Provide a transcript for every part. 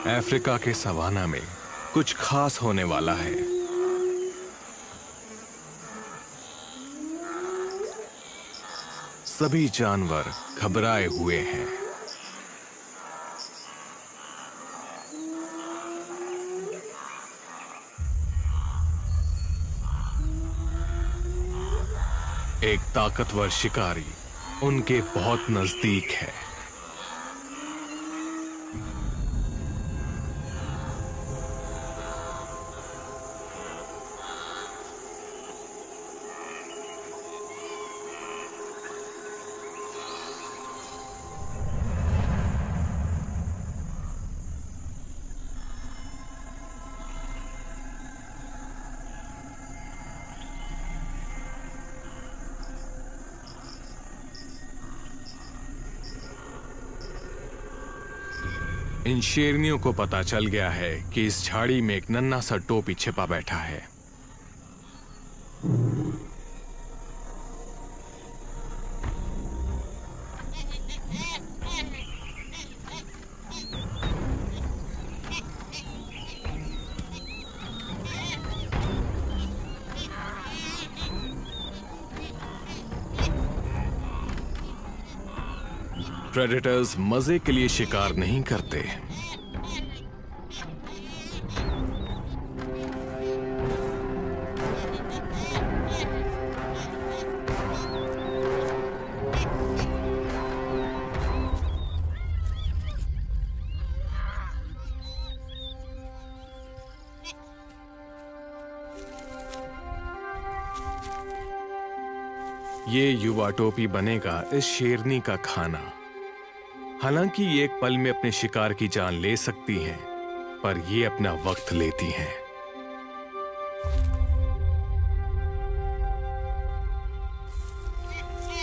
Africa के savanna में कुछ खास होने वाला है। सभी जानवर घबराए हुए हैं। एक ताकतवर शिकारी उनके बहुत नजदीक है। इन शेरनियों को पता चल गया है कि इस झाड़ी में एक नन्हा सा टोपी छिपा बैठा है। प्रेडेटर्स मजे के लिए शिकार नहीं करते। ये युवा टोपी बनेगा इस शेरनी का खाना। हालांकि ये एक पल में अपने शिकार की जान ले सकती हैं, पर ये अपना वक्त लेती हैं।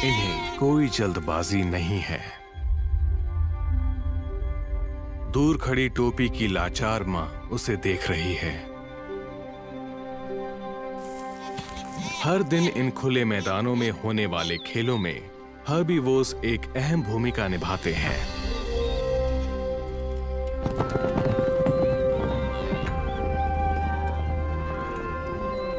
इन्हें कोई जल्दबाजी नहीं है। दूर खड़ी टोपी की लाचार मां उसे देख रही है। हर दिन इन खुले मैदानों में होने वाले खेलों में हर्बीवोर्स एक अहम भूमिका निभाते हैं।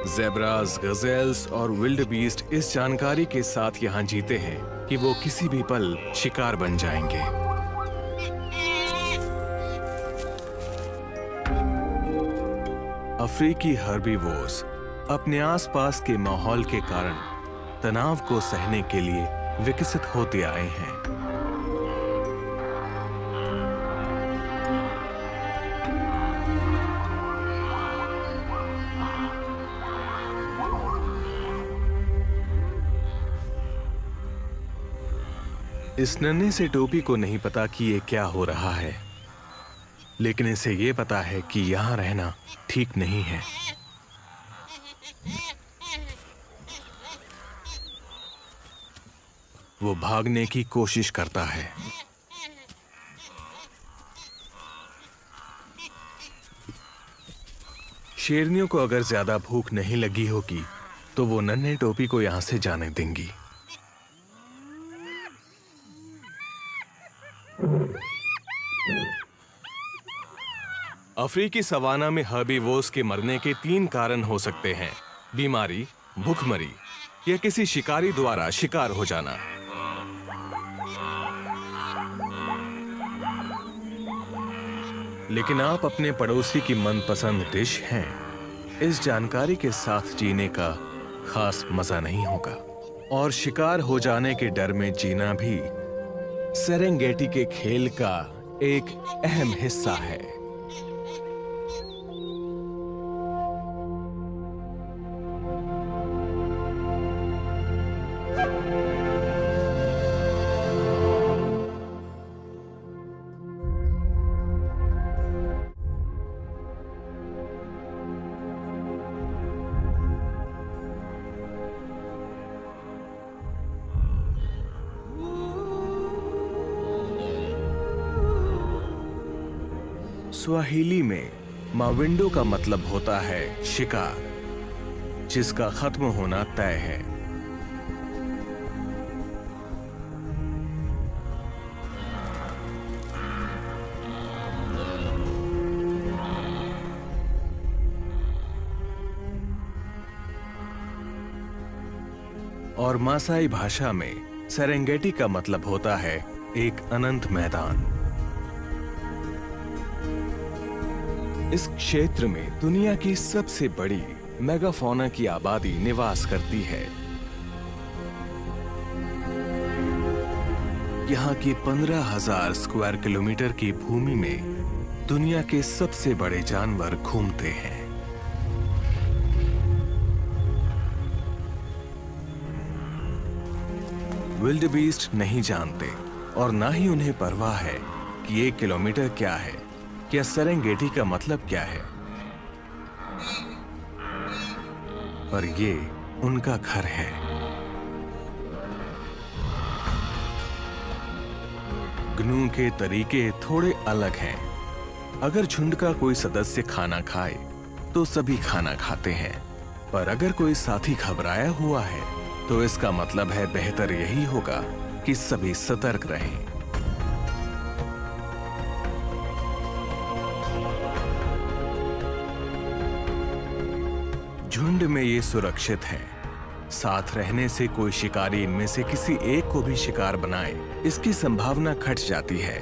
ज़ेब्रास, गज़ेल्स और विल्डबीस्ट इस जानकारी के साथ यहां जीते हैं कि वो किसी भी पल शिकार बन जाएंगे। अफ्रीकी हर्बीवोर्स अपने आसपास के माहौल के कारण तनाव को सहने के लिए विकसित होते आए हैं। इस नन्हे से टोपी को नहीं पता कि ये क्या हो रहा है, लेकिन इसे ये पता है कि यहां रहना ठीक नहीं है। वो भागने की कोशिश करता है। शेरनियों को अगर ज्यादा भूख नहीं लगी होगी तो वो नन्हे टोपी को यहां से जाने देंगी। अफ्रीकी सवाना में हर्बीवोर्स के मरने के 3 कारण हो सकते हैं: बीमारी, भूखमरी या किसी शिकारी द्वारा शिकार हो जाना। लेकिन आप अपने पड़ोसी की मनपसंद डिश हैं। इस जानकारी के साथ जीने का खास मजा नहीं होगा, और शिकार हो जाने के डर में जीना भी सेरेंगेटी के खेल का एक अहम हिस्सा है। स्वाहिली में माविंडो का मतलब होता है शिकार, जिसका खत्म होना तय है। और मासाई भाषा में सेरेंगेटी का मतलब होता है एक अनंत मैदान। इस क्षेत्र में दुनिया की सबसे बड़ी मेगाफौना की आबादी निवास करती है। यहाँ की 15,000 स्क्वायर किलोमीटर की भूमि में दुनिया के सबसे बड़े जानवर घूमते हैं। विल्डबीस्ट नहीं जानते और ना ही उन्हें परवाह है कि 1 किलोमीटर क्या है या सेरेंगेटी का मतलब क्या है, पर ये उनका घर है। ग्नू के तरीके थोड़े अलग हैं। अगर झुंड का कोई सदस्य खाना खाए तो सभी खाना खाते हैं, पर अगर कोई साथी घबराया हुआ है तो इसका मतलब है बेहतर यही होगा कि सभी सतर्क रहें। झुंड में ये सुरक्षित है। साथ रहने से कोई शिकारी इनमें से किसी एक को भी शिकार बनाए, इसकी संभावना घट जाती है।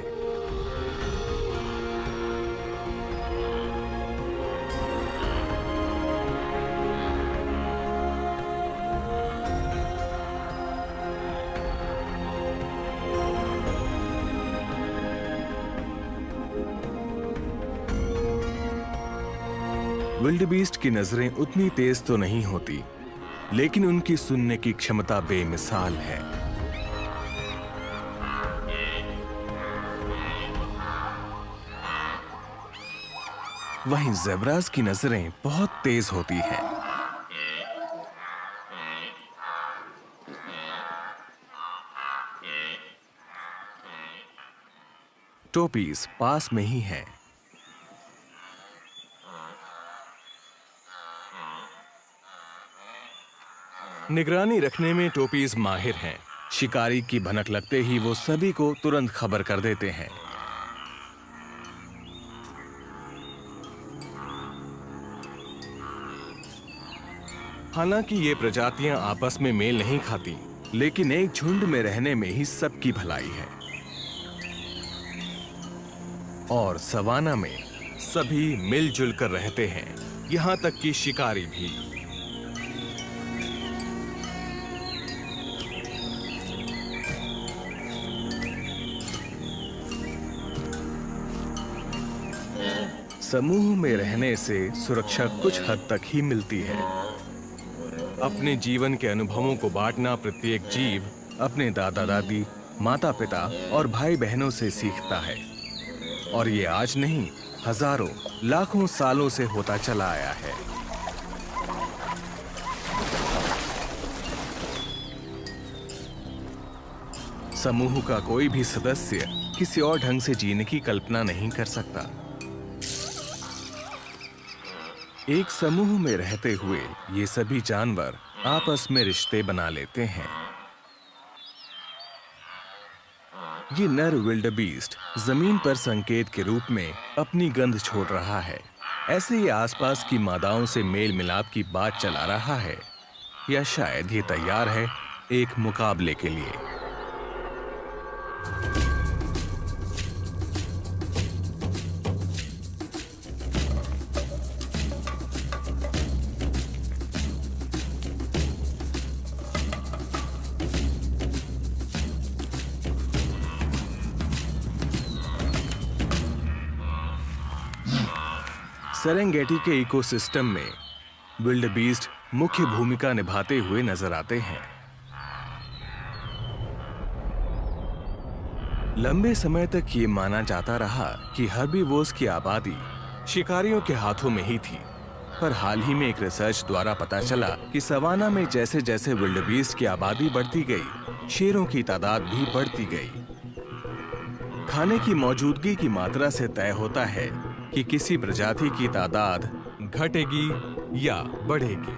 विल्डबीस्ट की नजरें उतनी तेज तो नहीं होती, लेकिन उनकी सुनने की क्षमता बेमिसाल है। वहीं ज़ेब्रास की नजरें बहुत तेज होती हैं। टोपीज पास में ही है। निगरानी रखने में टोपीज माहिर हैं। शिकारी की भनक लगते ही वो सभी को तुरंत खबर कर देते हैं। हालांकि ये प्रजातियां आपस में मेल नहीं खाती, लेकिन एक झुंड में रहने में ही सबकी भलाई है। और सवाना में सभी मिलजुल कर रहते हैं, यहां तक कि शिकारी भी। समूह में रहने से सुरक्षा कुछ हद तक ही मिलती है। अपने जीवन के अनुभवों को बांटना प्रत्येक जीव अपने दादा दादी, माता पिता और भाई बहनों से सीखता है, और ये आज नहीं, हजारों लाखों सालों से होता चला आया है। समूह का कोई भी सदस्य किसी और ढंग से जीने की कल्पना नहीं कर सकता। एक समूह में रहते हुए ये सभी जानवर आपस में रिश्ते बना लेते हैं। ये नर विल्डबीस्ट जमीन पर संकेत के रूप में अपनी गंध छोड़ रहा है। ऐसे ही आसपास की मादाओं से मेल मिलाप की बात चला रहा है, या शायद ये तैयार है एक मुकाबले के लिए। सेरेंगेटी के इकोसिस्टम में विल्डबीस्ट मुख्य भूमिका निभाते हुए नजर आते हैं। लंबे समय तक ये माना जाता रहा कि हर्बीवोर्स की आबादी शिकारियों के हाथों में ही थी, पर हाल ही में एक रिसर्च द्वारा पता चला कि सवाना में जैसे जैसे विल्डबीस्ट की आबादी बढ़ती गई, शेरों की तादाद भी बढ़ती गई। खाने की मौजूदगी की मात्रा से तय होता है कि किसी प्रजाति की तादाद घटेगी या बढ़ेगी।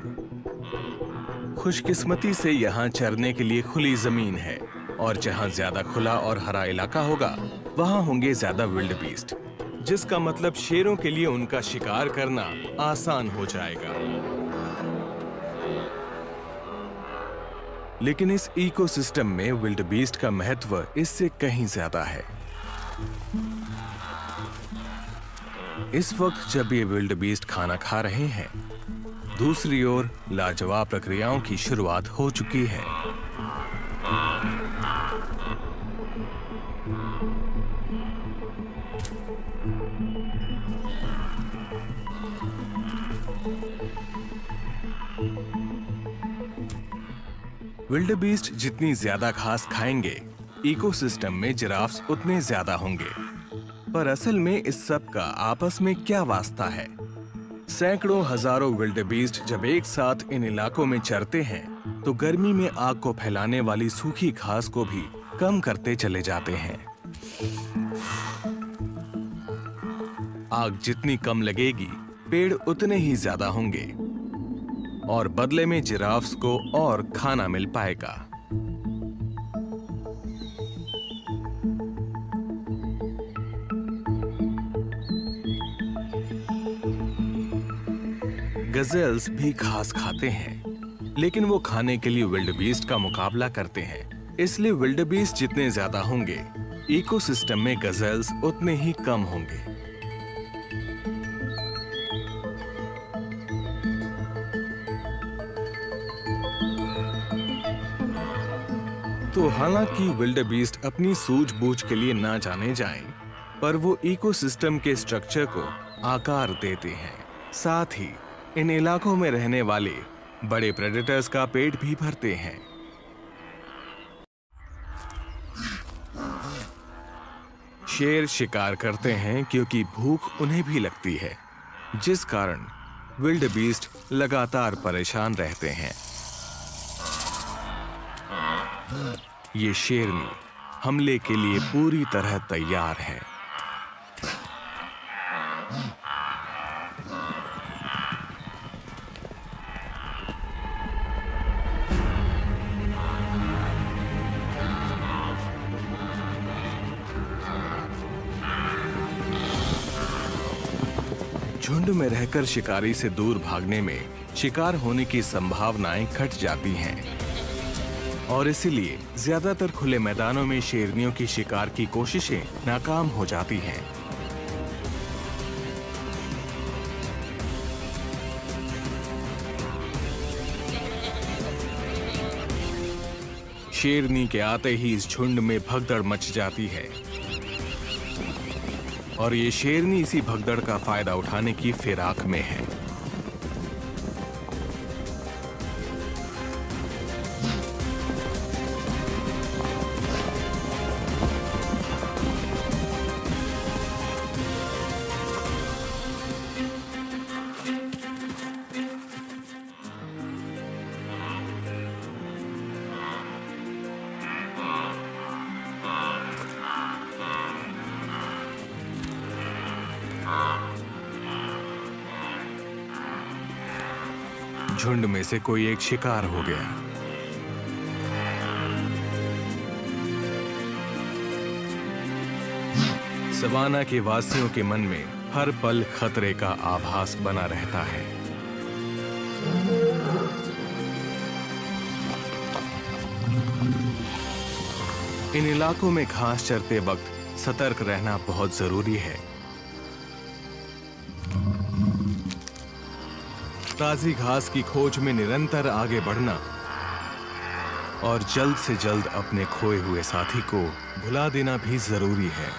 खुशकिस्मती से यहाँ चरने के लिए खुली जमीन है, और जहाँ ज्यादा खुला और हरा इलाका होगा वहाँ होंगे ज्यादा विल्डबीस्ट, जिसका मतलब शेरों के लिए उनका शिकार करना आसान हो जाएगा। लेकिन इस इकोसिस्टम में विल्डबीस्ट का महत्व इससे कहीं ज्यादा है। इस वक्त जब ये विल्डबीस्ट खाना खा रहे हैं, दूसरी ओर लाजवाब प्रक्रियाओं की शुरुआत हो चुकी है। विल्डबीस्ट जितनी ज्यादा घास खाएंगे, इकोसिस्टम में जिराफ्स उतने ज्यादा होंगे। पर असल में इस सब का आपस में क्या वास्ता है? सैकड़ों हजारों विल्डबीस्ट जब एक साथ इन इलाकों में चरते हैं, तो गर्मी में आग को फैलाने वाली सूखी घास को भी कम करते चले जाते हैं। आग जितनी कम लगेगी, पेड़ उतने ही ज्यादा होंगे और बदले में जिराफ्स को और खाना मिल पाएगा। गजेल्स भी घास खाते हैं, लेकिन वो खाने के लिए विल्डबीस्ट का मुकाबला करते हैं। इसलिए विल्डबीस्ट जितने ज्यादा होंगे, इकोसिस्टम में गजेल्स उतने ही कम होंगे। तो हालांकि विल्डबीस्ट अपनी सूझबूझ के लिए ना जाने जाएं, पर वो इकोसिस्टम के स्ट्रक्चर को आकार देते हैं। साथ ही इन इलाकों में रहने वाले बड़े प्रेडेटर्स का पेट भी भरते हैं। शेर शिकार करते हैं क्योंकि भूख उन्हें भी लगती है, जिस कारण विल्डबीस्ट लगातार परेशान रहते हैं। ये शेरनी हमले के लिए पूरी तरह तैयार है। झुंड में रहकर शिकारी से दूर भागने में शिकार होने की संभावनाएं घट जाती हैं और इसीलिए ज्यादातर खुले मैदानों में शेरनियों की शिकार की कोशिशें नाकाम हो जाती हैं। शेरनी के आते ही इस झुंड में भगदड़ मच जाती है और ये शेरनी इसी भगदड़ का फायदा उठाने की फिराक में है। झुंड में से कोई एक शिकार हो गया। सवाना के वासियों के मन में हर पल खतरे का आभास बना रहता है। इन इलाकों में घास चरते वक्त सतर्क रहना बहुत जरूरी है। ताजी घास की खोज में निरंतर आगे बढ़ना और जल्द से जल्द अपने खोए हुए साथी को भुला देना भी जरूरी है।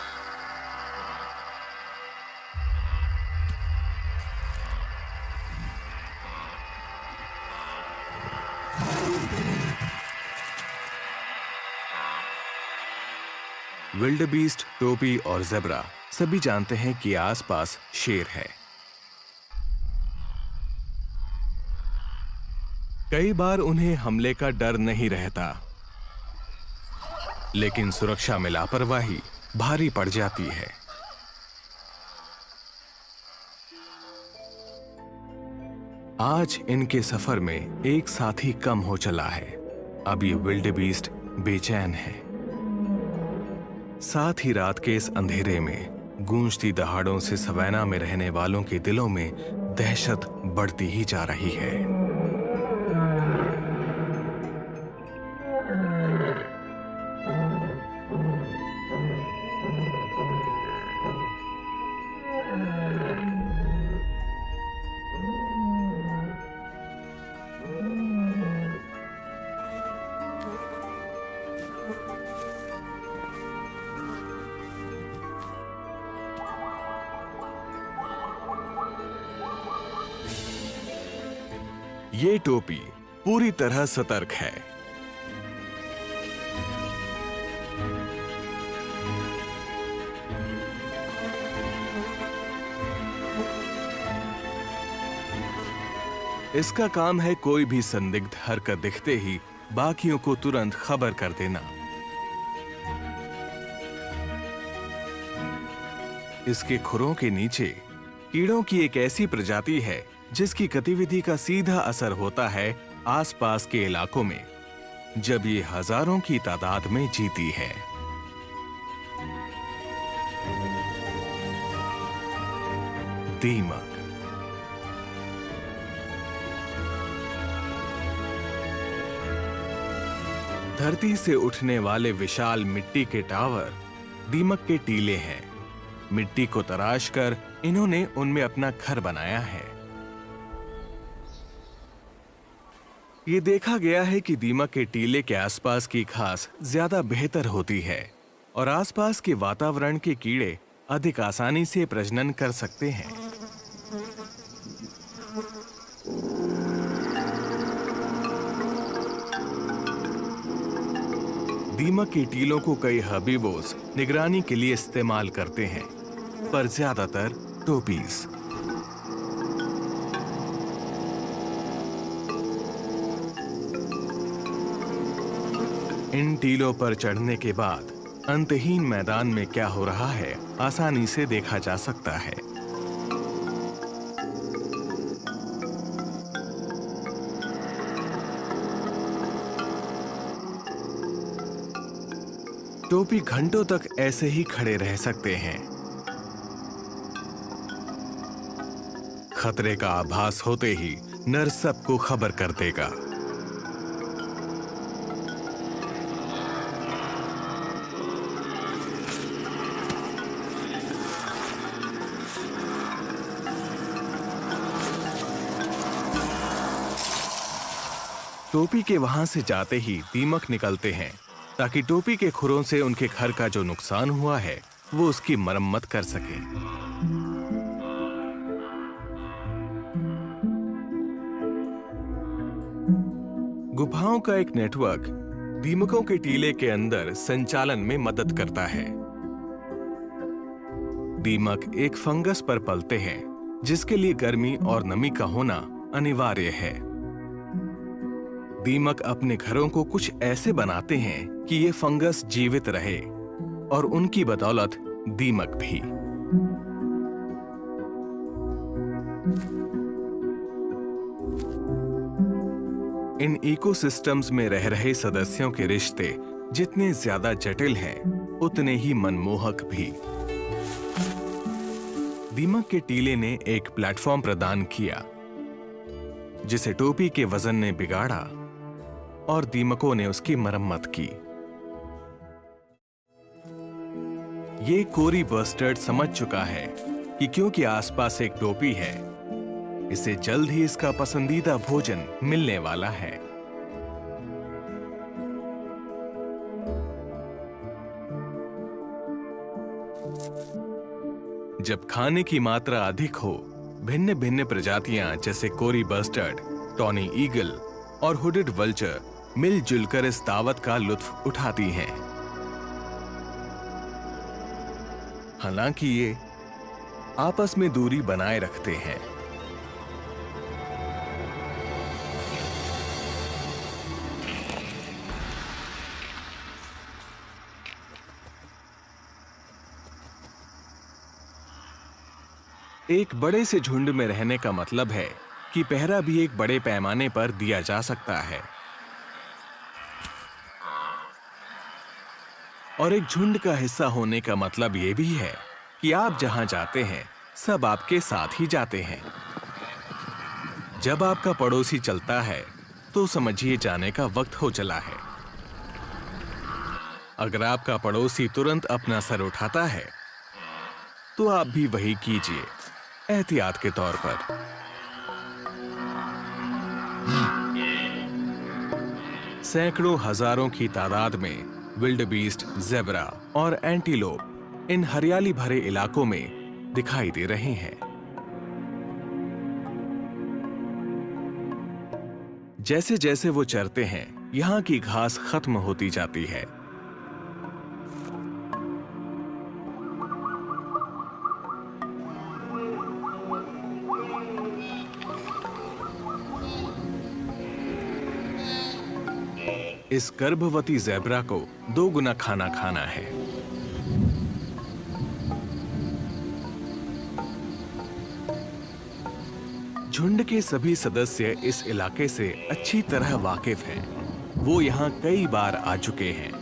विल्डबीस्ट, टोपी और ज़ेब्रा सभी जानते हैं कि आसपास शेर है। कई बार उन्हें हमले का डर नहीं रहता, लेकिन सुरक्षा में लापरवाही भारी पड़ जाती है। आज इनके सफर में एक साथी कम हो चला है। अब ये विल्डबीस्ट बेचैन है। साथ ही रात के इस अंधेरे में गूंजती दहाड़ों से सवाना में रहने वालों के दिलों में दहशत बढ़ती ही जा रही है। ये टोपी पूरी तरह सतर्क है। इसका काम है कोई भी संदिग्ध हरकत दिखते ही बाकियों को तुरंत खबर कर देना। इसके खुरों के नीचे कीड़ों की एक ऐसी प्रजाति है जिसकी गतिविधि का सीधा असर होता है आसपास के इलाकों में, जब ये हजारों की तादाद में जीती है। दीमक। धरती से उठने वाले विशाल मिट्टी के टावर दीमक के टीले हैं। मिट्टी को तराश कर इन्होंने उनमें अपना घर बनाया है। ये देखा गया है कि दीमक के टीले के आसपास की घास ज्यादा बेहतर होती है और आसपास के वातावरण के कीड़े अधिक आसानी से प्रजनन कर सकते हैं। दीमक के टीलों को कई हर्बीवोर्स निगरानी के लिए इस्तेमाल करते हैं, पर ज्यादातर टोपीज। इन टीलों पर चढ़ने के बाद अंतहीन मैदान में क्या हो रहा है आसानी से देखा जा सकता है। टोपी घंटों तक ऐसे ही खड़े रह सकते हैं। खतरे का आभास होते ही नर सबको खबर कर देगा। टोपी के वहां से जाते ही दीमक निकलते हैं ताकि टोपी के खुरों से उनके घर का जो नुकसान हुआ है वो उसकी मरम्मत कर सके। गुफाओं का एक नेटवर्क दीमकों के टीले के अंदर संचालन में मदद करता है। दीमक एक फंगस पर पलते हैं जिसके लिए गर्मी और नमी का होना अनिवार्य है। दीमक अपने घरों को कुछ ऐसे बनाते हैं कि ये फंगस जीवित रहे और उनकी बदौलत दीमक भी। इन इकोसिस्टम्स में रह रहे सदस्यों के रिश्ते जितने ज्यादा जटिल हैं, उतने ही मनमोहक भी। दीमक के टीले ने एक प्लेटफॉर्म प्रदान किया जिसे टोपी के वजन ने बिगाड़ा और दीमकों ने उसकी मरम्मत की। ये कोरी बस्टर्ड समझ चुका है कि क्योंकि आसपास एक टोपी है, इसे जल्द ही इसका पसंदीदा भोजन मिलने वाला है। जब खाने की मात्रा अधिक हो, भिन्न भिन्न प्रजातियां जैसे कोरी बस्टर्ड, टॉनी ईगल और हुडेड वल्चर मिलजुल कर इस दावत का लुत्फ उठाती हैं। हालांकि ये आपस में दूरी बनाए रखते हैं। एक बड़े से झुंड में रहने का मतलब है कि पहरा भी एक बड़े पैमाने पर दिया जा सकता है। और एक झुंड का हिस्सा होने का मतलब यह भी है कि आप जहां जाते हैं सब आपके साथ ही जाते हैं। जब आपका पड़ोसी चलता है तो समझिए जाने का वक्त हो चला है। अगर आपका पड़ोसी तुरंत अपना सर उठाता है तो आप भी वही कीजिए, एहतियात के तौर पर। सैकड़ों हजारों की तादाद में विल्डबीस्ट, ज़ेब्रा और एंटीलोप इन हरियाली भरे इलाकों में दिखाई दे रहे हैं। जैसे जैसे वो चरते हैं, यहाँ की घास खत्म होती जाती है। इस गर्भवती ज़ेब्रा को 2 गुना खाना खाना है। झुंड के सभी सदस्य इस इलाके से अच्छी तरह वाकिफ हैं। वो यहाँ कई बार आ चुके हैं।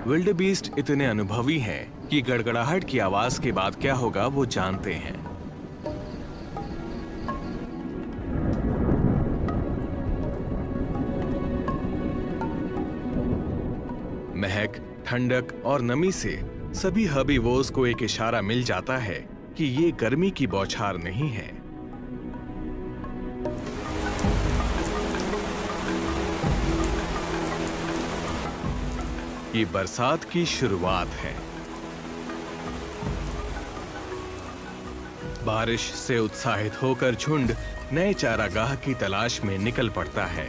विल्डेबीस्ट इतने अनुभवी हैं कि गड़गड़ाहट की आवाज के बाद क्या होगा वो जानते हैं। महक, ठंडक और नमी से सभी हर्बीवोर्स को एक इशारा मिल जाता है कि ये गर्मी की बौछार नहीं है। ये बरसात की शुरुआत है। बारिश से उत्साहित होकर झुंड नए चारागाह की तलाश में निकल पड़ता है।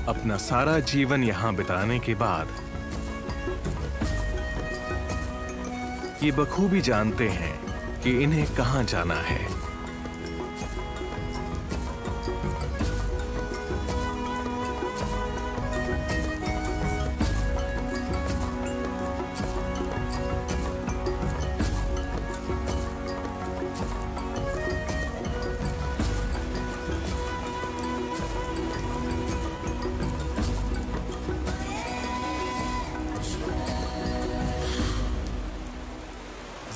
अपना सारा जीवन यहां बिताने के बाद ये बखूबी जानते हैं कि इन्हें कहां जाना है।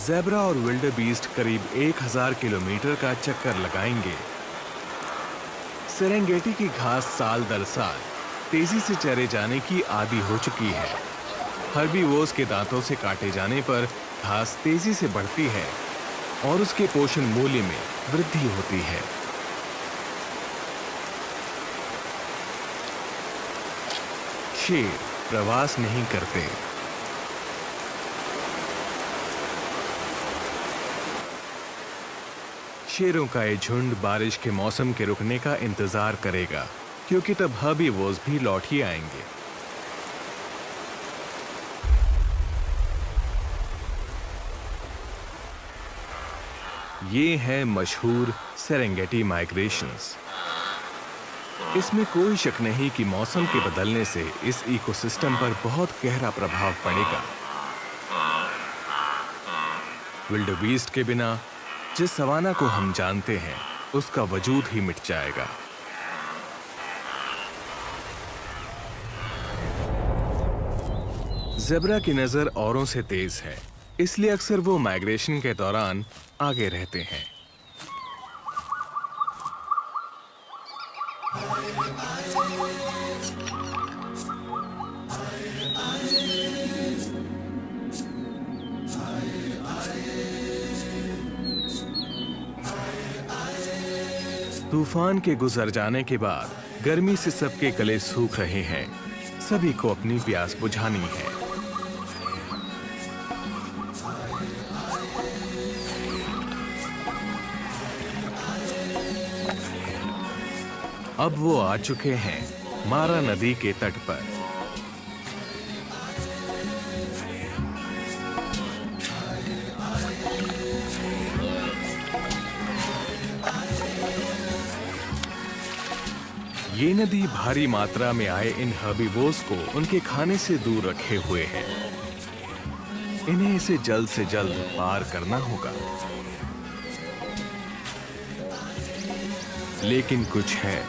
ज़ेब्रा और विल्डेबीस्ट करीब 1000 किलोमीटर का चक्कर लगाएंगे। सेरेंगेटी की घास साल दर साल तेजी से चरे जाने की आदी हो चुकी है। हर्बीवोर्स के दांतों से काटे जाने पर घास तेजी से बढ़ती है और उसके पोषण मूल्य में वृद्धि होती है। शेर प्रवास नहीं करते। शेरों का ये झुंड बारिश के मौसम के रुकने का इंतजार करेगा, क्योंकि तब हर्बीवोर्स भी लौट ही आएंगे। ये है मशहूर सेरेंगेटी माइग्रेशंस। इसमें कोई शक नहीं कि मौसम के बदलने से इस इकोसिस्टम पर बहुत गहरा प्रभाव पड़ेगा। विल्डेबीस्ट के बिना जिस सवाना को हम जानते हैं उसका वजूद ही मिट जाएगा। ज़ेब्रा की नजर औरों से तेज है, इसलिए अक्सर वो माइग्रेशन के दौरान आगे रहते हैं। तूफान के गुजर जाने के बाद गर्मी से सबके गले सूख रहे हैं। सभी को अपनी प्यास बुझानी है। अब वो आ चुके हैं मारा नदी के तट पर। ये नदी भारी मात्रा में आए इन हर्बीवोर्स को उनके खाने से दूर रखे हुए है। इन्हें इसे जल्द से जल्द पार करना होगा। लेकिन कुछ है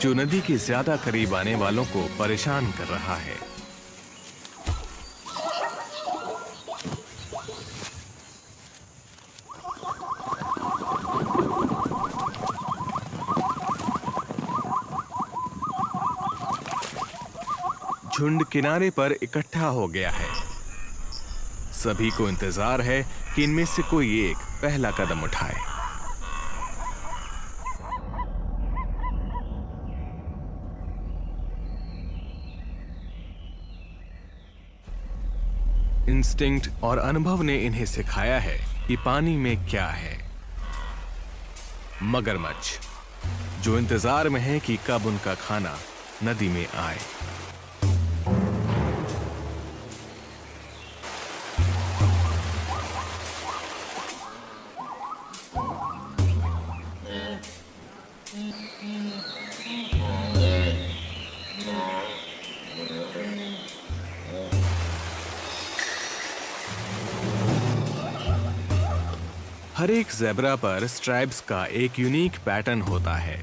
जो नदी के ज्यादा करीब आने वालों को परेशान कर रहा है। झुंड किनारे पर इकट्ठा हो गया है। सभी को इंतजार है कि इनमें से कोई एक पहला कदम उठाए। इंस्टिंक्ट और अनुभव ने इन्हें सिखाया है कि पानी में क्या है। मगरमच्छ जो इंतजार में है कि कब उनका खाना नदी में आए। हर एक ज़ेब्रा पर स्ट्राइप्स का एक यूनिक पैटर्न होता है,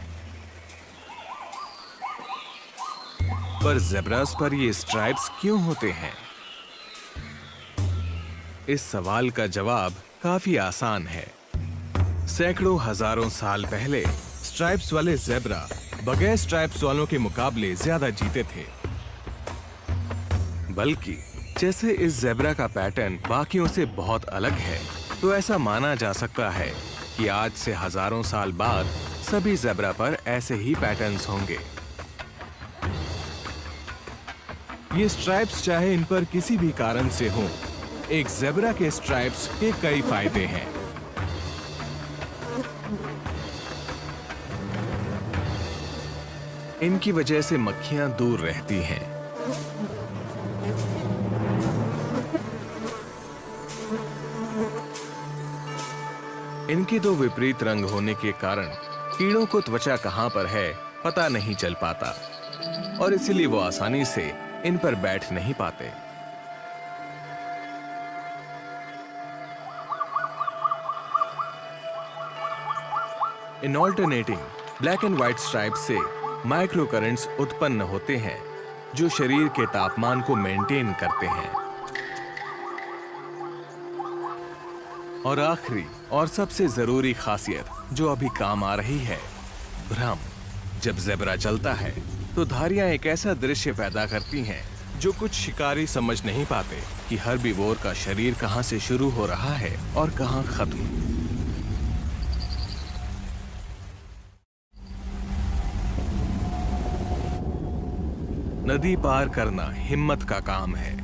पर ज़ेब्रास पर ये स्ट्राइप्स क्यों होते हैं? इस सवाल का जवाब काफी आसान है। सैकड़ों हजारों साल पहले स्ट्राइप्स वाले ज़ेब्रा बगैर स्ट्राइप्स वालों के मुकाबले ज्यादा जीते थे। बल्कि जैसे इस ज़ेब्रा का पैटर्न बाकियों से बहुत अलग है, तो ऐसा माना जा सकता है कि आज से हजारों साल बाद सभी ज़ेब्रा पर ऐसे ही पैटर्न्स होंगे। ये स्ट्राइप्स चाहे इन पर किसी भी कारण से हों, एक ज़ेब्रा के स्ट्राइप्स के कई फायदे हैं। इनकी वजह से मक्खियां दूर रहती हैं। इनके दो विपरीत रंग होने के कारण कीड़ों को त्वचा कहां पर है पता नहीं चल पाता और इसीलिए वो आसानी से इन पर बैठ नहीं पाते। इन alternating black and white stripes से माइक्रो करंट्स उत्पन्न होते हैं जो शरीर के तापमान को मेंटेन करते हैं। और आखिरी और सबसे जरूरी खासियत जो अभी काम आ रही है, भ्रम। जब ज़ेब्रा चलता है तो धारियां एक ऐसा दृश्य पैदा करती हैं जो कुछ शिकारी समझ नहीं पाते कि हर्बीवोर का शरीर कहां से शुरू हो रहा है और कहां खत्म। नदी पार करना हिम्मत का काम है।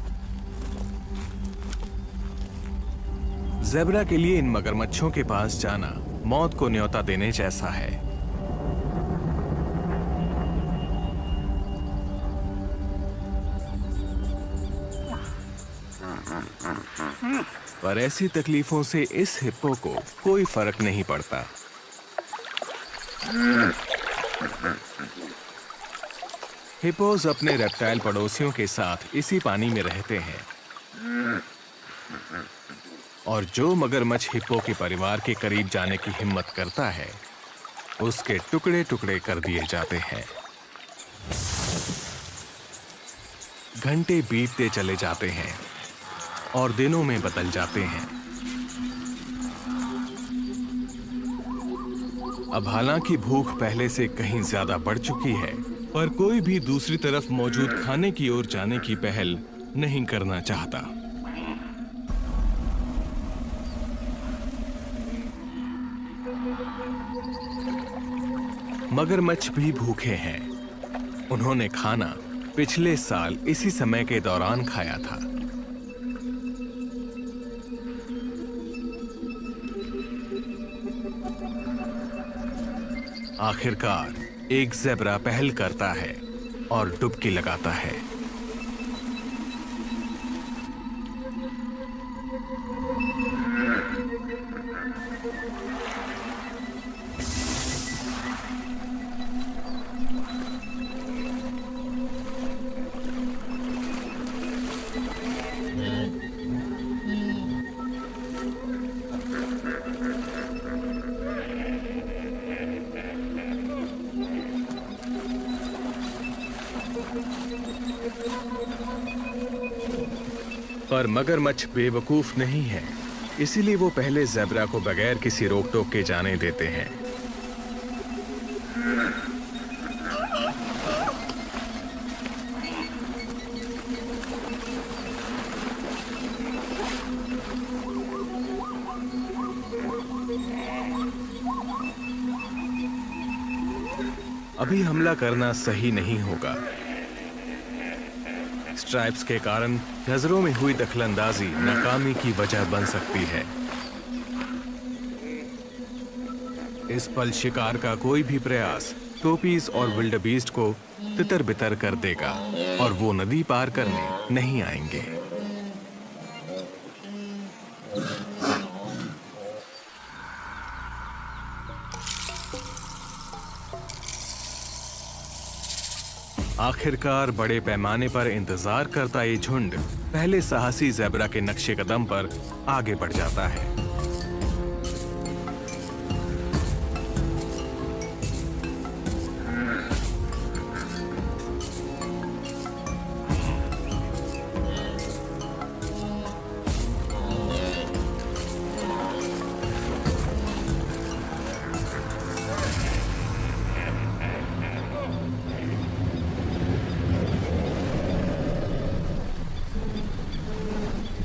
ज़ेब्रा के लिए इन मगरमच्छों के पास जाना मौत को न्योता देने जैसा है। पर ऐसी तकलीफों से इस हिप्पो को कोई फर्क नहीं पड़ता। हिप्पोज अपने रेप्टाइल पड़ोसियों के साथ इसी पानी में रहते हैं और जो मगरमच्छ हिप्पो के परिवार के करीब जाने की हिम्मत करता है, उसके टुकड़े टुकड़े कर दिए जाते हैं। घंटे बीतते चले जाते हैं और दिनों में बदल जाते हैं। अब हालांकि भूख पहले से कहीं ज्यादा बढ़ चुकी है, पर कोई भी दूसरी तरफ मौजूद खाने की ओर जाने की पहल नहीं करना चाहता। मगरमच्छ भी भूखे हैं। उन्होंने खाना पिछले साल इसी समय के दौरान खाया था। आखिरकार एक ज़ेब्रा पहल करता है और डुबकी लगाता है। पर मगरमच्छ बेवकूफ नहीं है, इसीलिए वो पहले ज़ेब्रा को बगैर किसी रोक टोक के जाने देते हैं। अभी हमला करना सही नहीं होगा। स्ट्राइप्स के कारण नजरों में हुई दखलंदाजी नाकामी की वजह बन सकती है। इस पल शिकार का कोई भी प्रयास टोपीज और विल्डबीस्ट को तितर बितर कर देगा और वो नदी पार करने नहीं आएंगे। आखिरकार बड़े पैमाने पर इंतजार करता ये झुंड पहले साहसी ज़ेब्रा के नक्शे कदम पर आगे बढ़ जाता है।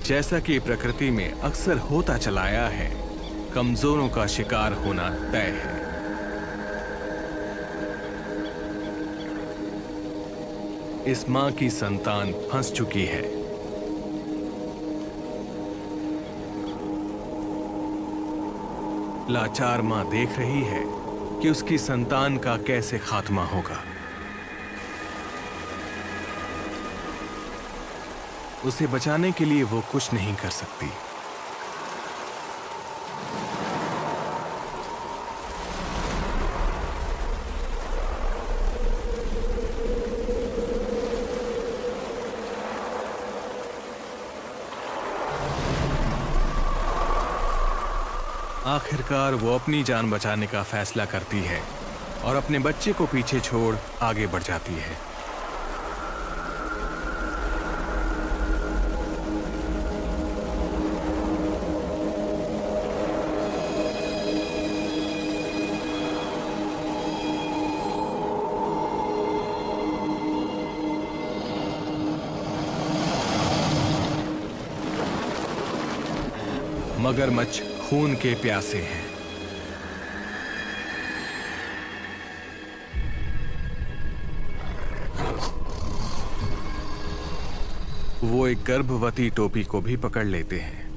जैसा कि प्रकृति में अक्सर होता चला आया है, कमजोरों का शिकार होना तय है। इस मां की संतान फंस चुकी है। लाचार मां देख रही है कि उसकी संतान का कैसे खात्मा होगा। उसे बचाने के लिए वो कुछ नहीं कर सकती। आखिरकार वो अपनी जान बचाने का फैसला करती है और अपने बच्चे को पीछे छोड़ आगे बढ़ जाती है। मगरमच्छ खून के प्यासे हैं। वो एक गर्भवती टोपी को भी पकड़ लेते हैं।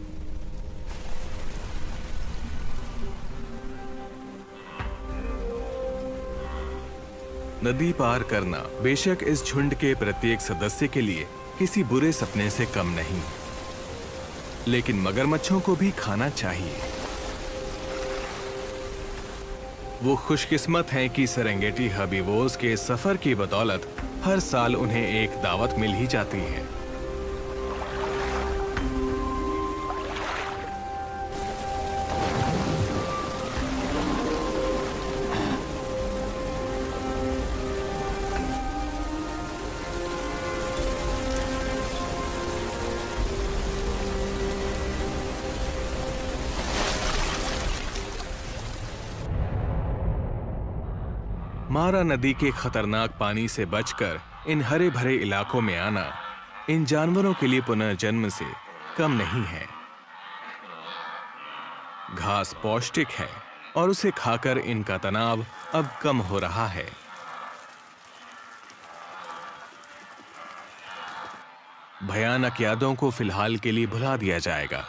नदी पार करना बेशक इस झुंड के प्रत्येक सदस्य के लिए किसी बुरे सपने से कम नहीं, लेकिन मगरमच्छों को भी खाना चाहिए। वो खुशकिस्मत हैं कि सेरेंगेटी हर्बीवोर्स के सफर की बदौलत हर साल उन्हें एक दावत मिल ही जाती है। मारा नदी के खतरनाक पानी से बचकर इन हरे भरे इलाकों में आना इन जानवरों के लिए पुनर्जन्म से कम नहीं है। घास पौष्टिक है और उसे खाकर इनका तनाव अब कम हो रहा है। भयानक यादों को फिलहाल के लिए भुला दिया जाएगा।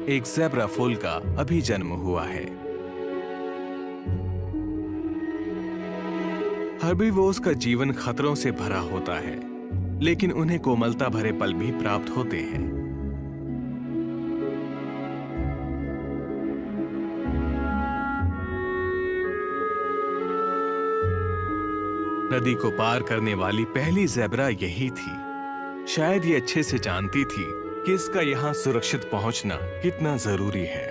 एक ज़ेब्रा फूल का अभी जन्म हुआ है। हर्बीवोर्स का जीवन खतरों से भरा होता है, लेकिन उन्हें कोमलता भरे पल भी प्राप्त होते हैं। नदी को पार करने वाली पहली ज़ेब्रा यही थी। शायद ये अच्छे से जानती थी कि इसका यहां सुरक्षित पहुंचना कितना जरूरी है।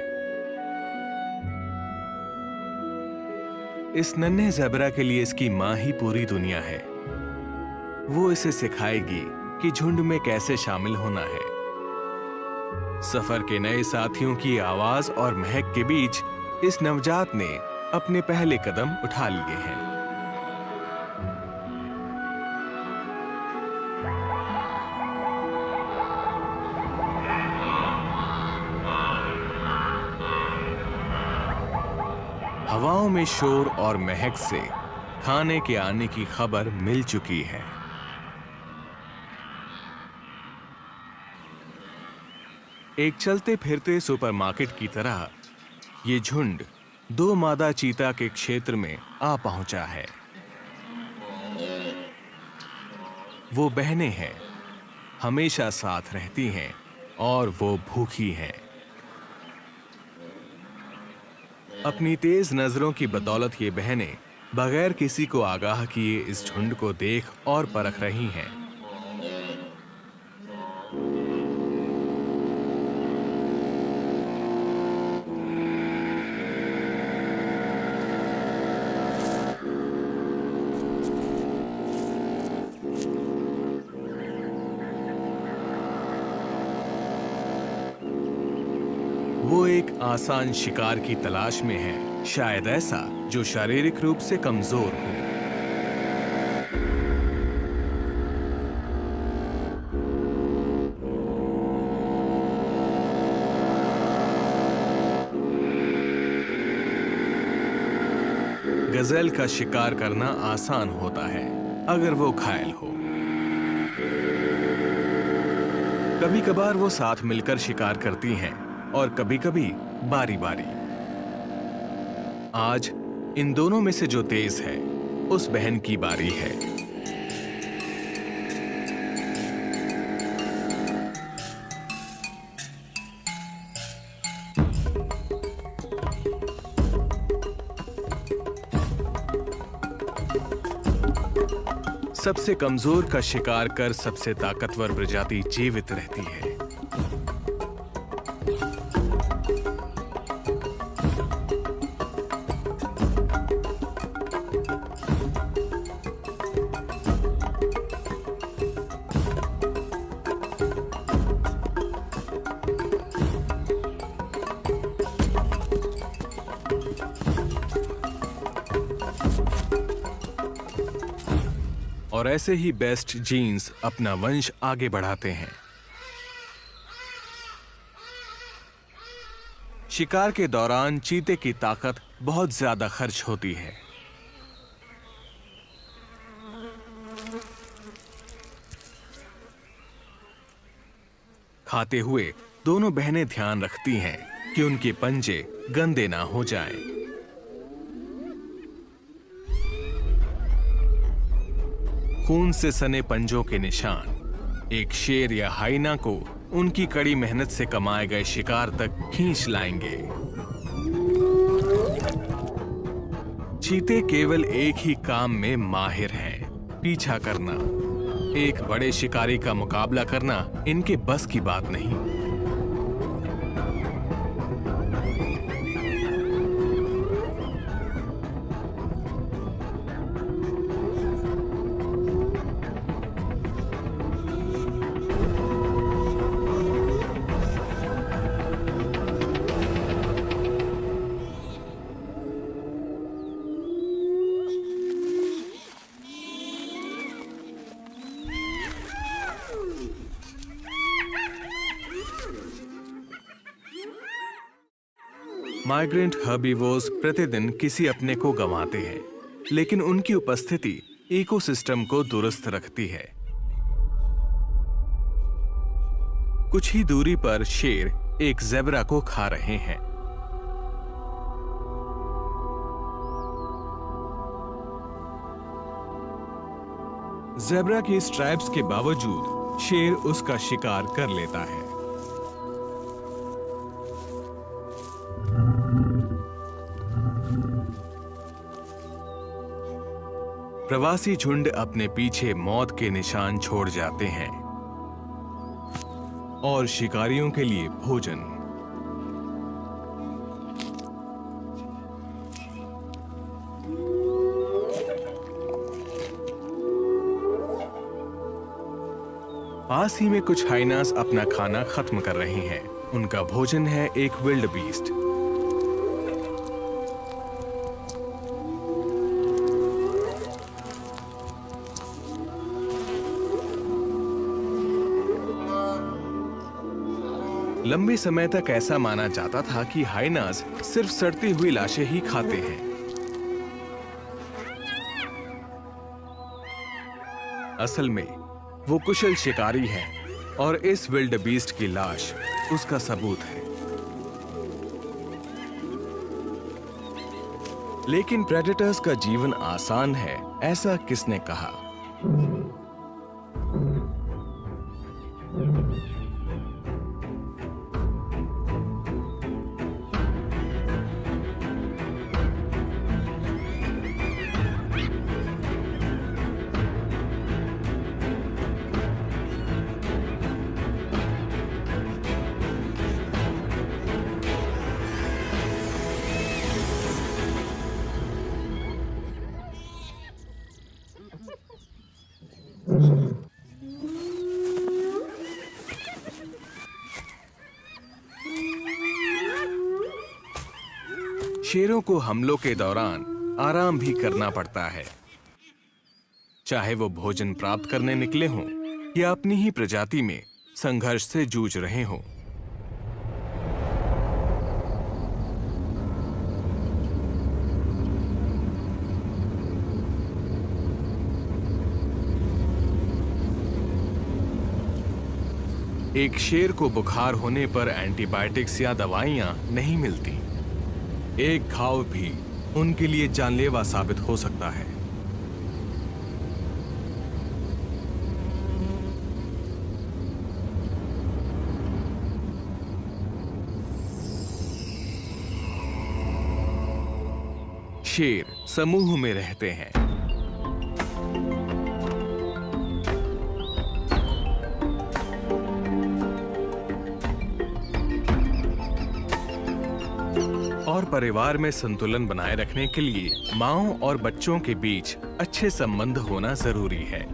इस नन्हे ज़ेब्रा के लिए इसकी मां ही पूरी दुनिया है। वो इसे सिखाएगी कि झुंड में कैसे शामिल होना है। सफर के नए साथियों की आवाज और महक के बीच इस नवजात ने अपने पहले कदम उठा लिए हैं। हवाओं में शोर और महक से खाने के आने की खबर मिल चुकी है। एक चलते फिरते सुपरमार्केट की तरह ये झुंड दो मादा चीता के क्षेत्र में आ पहुंचा है। वो बहनें हैं, हमेशा साथ रहती हैं और वो भूखी हैं। अपनी तेज नजरों की बदौलत ये बहनें बगैर किसी को आगाह किए इस झुंड को देख और परख रही हैं। वो एक आसान शिकार की तलाश में है, शायद ऐसा जो शारीरिक रूप से कमजोर हो। गजेल का शिकार करना आसान होता है अगर वो घायल हो। कभी कभार वो साथ मिलकर शिकार करती हैं और कभी-कभी बारी-बारी। आज इन दोनों में से जो तेज है, उस बहन की बारी है। सबसे कमजोर का शिकार कर सबसे ताकतवर प्रजाति जीवित रहती है। और ऐसे ही बेस्ट जीन्स अपना वंश आगे बढ़ाते हैं। शिकार के दौरान चीते की ताकत बहुत ज्यादा खर्च होती है। खाते हुए दोनों बहनें ध्यान रखती हैं कि उनके पंजे गंदे ना हो जाएं। खून से सने पंजों के निशान एक शेर या हाइना को उनकी कड़ी मेहनत से कमाए गए शिकार तक खींच लाएंगे। चीते केवल एक ही काम में माहिर हैं, पीछा करना। एक बड़े शिकारी का मुकाबला करना इनके बस की बात नहीं। माइग्रेंट हर्बीवोर्स प्रतिदिन किसी अपने को गंवाते हैं, लेकिन उनकी उपस्थिति इकोसिस्टम को दुरुस्त रखती है। कुछ ही दूरी पर शेर एक ज़ेब्रा को खा रहे हैं। ज़ेब्रा की स्ट्राइप्स के बावजूद शेर उसका शिकार कर लेता है। प्रवासी झुंड अपने पीछे मौत के निशान छोड़ जाते हैं और शिकारियों के लिए भोजन। पास ही में कुछ हाइनास अपना खाना खत्म कर रहे हैं। उनका भोजन है एक विल्ड बीस्ट। लंबे समय तक ऐसा माना जाता था कि हाइनास सिर्फ सड़ती हुई लाशें ही खाते हैं। असल में वो कुशल शिकारी हैं और इस विल्ड बीस्ट की लाश उसका सबूत है। लेकिन प्रेडेटर्स का जीवन आसान है, ऐसा किसने कहा? शेरों को हमलों के दौरान आराम भी करना पड़ता है, चाहे वो भोजन प्राप्त करने निकले हों या अपनी ही प्रजाति में संघर्ष से जूझ रहे हों। एक शेर को बुखार होने पर एंटीबायोटिक्स या दवाइयां नहीं मिलती। एक घाव भी उनके लिए जानलेवा साबित हो सकता है। शेर समूह में रहते हैं। और परिवार में संतुलन बनाए रखने के लिए मांओं और बच्चों के बीच अच्छे संबंध होना जरूरी है।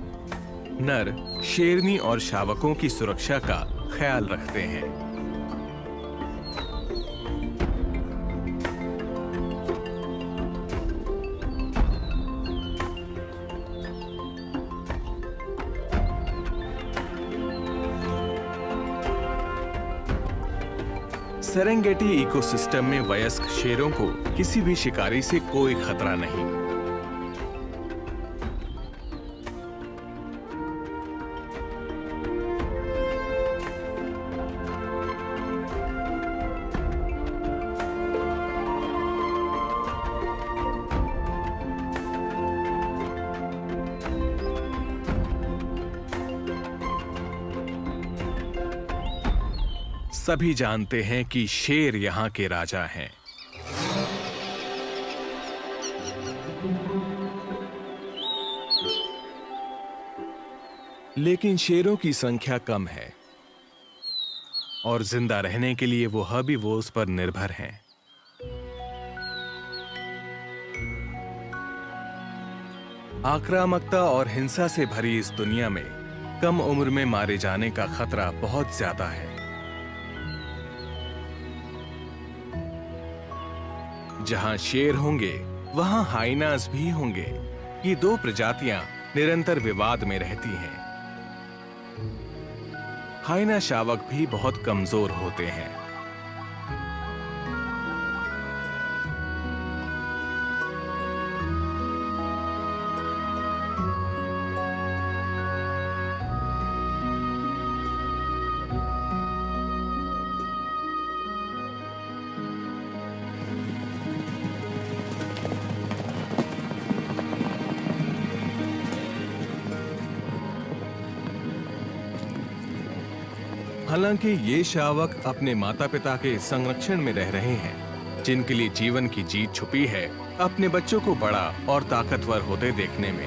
नर शेरनी और शावकों की सुरक्षा का ख्याल रखते हैं। सेरेंगेटी इकोसिस्टम में वयस्क शेरों को किसी भी शिकारी से कोई खतरा नहीं। सभी जानते हैं कि शेर यहाँ के राजा हैं। लेकिन शेरों की संख्या कम है और जिंदा रहने के लिए वो हर्बीवोर्स पर निर्भर हैं। आक्रामकता और हिंसा से भरी इस दुनिया में कम उम्र में मारे जाने का खतरा बहुत ज्यादा है। जहां शेर होंगे वहां हाइनास भी होंगे। ये दो प्रजातियां निरंतर विवाद में रहती हैं। हाइना शावक भी बहुत कमजोर होते हैं। हालांकि ये शावक अपने माता पिता के संरक्षण में रह रहे हैं, जिनके लिए जीवन की जीत छुपी है अपने बच्चों को बड़ा और ताकतवर होते देखने में।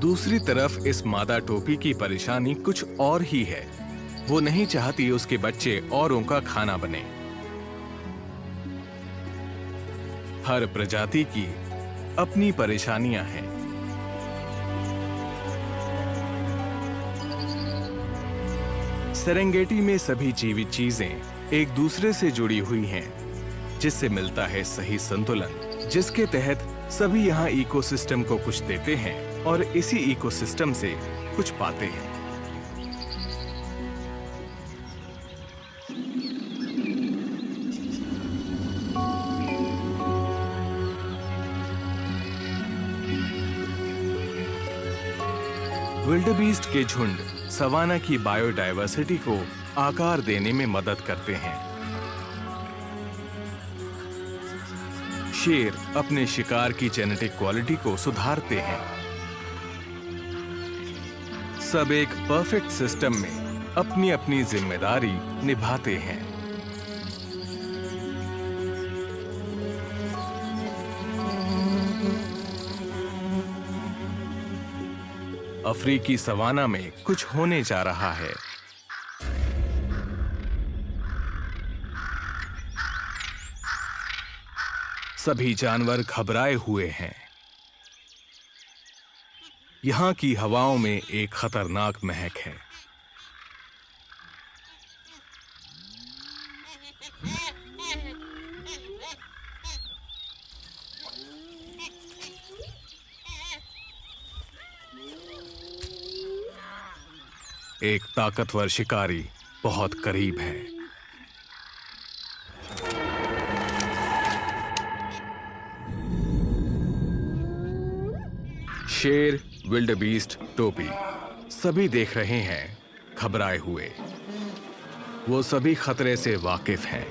दूसरी तरफ इस मादा टोपी की परेशानी कुछ और ही है। वो नहीं चाहती उसके बच्चे औरों का खाना बने। हर प्रजाति की अपनी परेशानियां हैं। सेरेंगेटी में सभी जीवित चीजें एक दूसरे से जुड़ी हुई हैं, जिससे मिलता है सही संतुलन। जिसके तहत सभी यहाँ इकोसिस्टम को कुछ देते हैं और इसी इकोसिस्टम से कुछ पाते हैं। विल्डेबीस्ट के झुंड सवाना की बायोडायवर्सिटी को आकार देने में मदद करते हैं। शेर अपने शिकार की जेनेटिक क्वालिटी को सुधारते हैं। सब एक परफेक्ट सिस्टम में अपनी अपनी जिम्मेदारी निभाते हैं। अफ्रीकी सवाना में कुछ होने जा रहा है। सभी जानवर घबराए हुए हैं। यहां की हवाओं में एक खतरनाक महक है। एक ताकतवर शिकारी बहुत करीब है। शेर, विल्डेबीस्ट, टोपी सभी देख रहे हैं, घबराए हुए। वो सभी खतरे से वाकिफ हैं।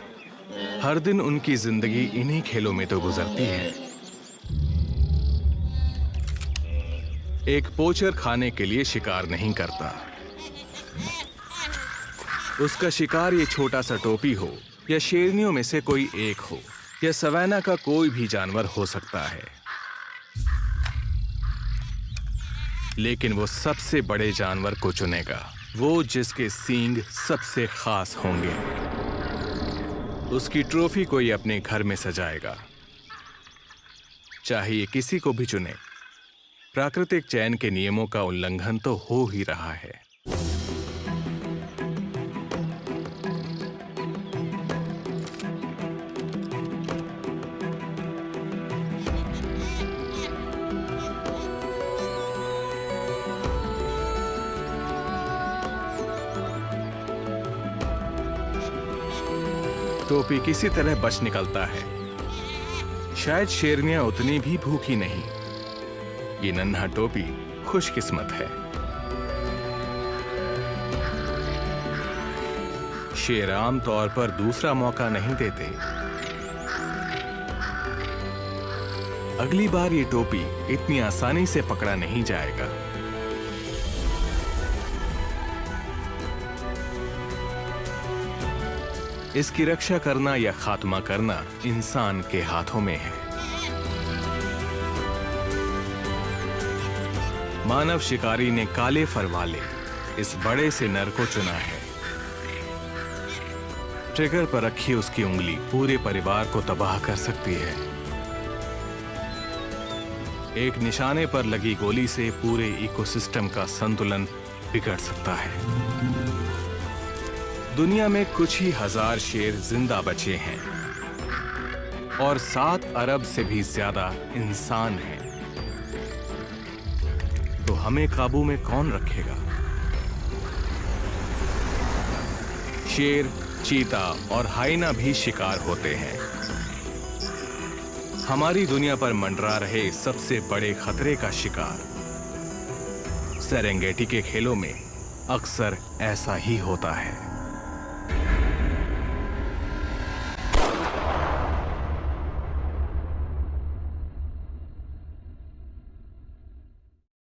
हर दिन उनकी जिंदगी इन्हीं खेलों में तो गुजरती है। एक पोचर खाने के लिए शिकार नहीं करता। उसका शिकार ये छोटा सा टोपी हो या शेरनियों में से कोई एक हो या सवाना का कोई भी जानवर हो सकता है, लेकिन वो सबसे बड़े जानवर को चुनेगा, वो जिसके सींग सबसे खास होंगे। उसकी ट्रॉफी कोई अपने घर में सजाएगा, चाहे ये किसी को भी चुने। प्राकृतिक चयन के नियमों का उल्लंघन तो हो ही रहा है। टोपी किसी तरह बच निकलता है। शायद शेरनियां उतनी भी भूखी नहीं। ये नन्हा टोपी खुशकिस्मत है। शेर आम तौर पर दूसरा मौका नहीं देते। अगली बार ये टोपी इतनी आसानी से पकड़ा नहीं जाएगा। इसकी रक्षा करना या खात्मा करना इंसान के हाथों में है। मानव शिकारी ने काले फर वाले इस बड़े से नर को चुना है। ट्रिगर पर रखी उसकी उंगली पूरे परिवार को तबाह कर सकती है। एक निशाने पर लगी गोली से पूरे इकोसिस्टम का संतुलन बिगड़ सकता है। दुनिया में कुछ ही हजार शेर जिंदा बचे हैं और 7 अरब से भी ज्यादा इंसान हैं। तो हमें काबू में कौन रखेगा? शेर, चीता और हाइना भी शिकार होते हैं। हमारी दुनिया पर मंडरा रहे सबसे बड़े खतरे का शिकार। सेरेंगेटी के खेलों में अक्सर ऐसा ही होता है।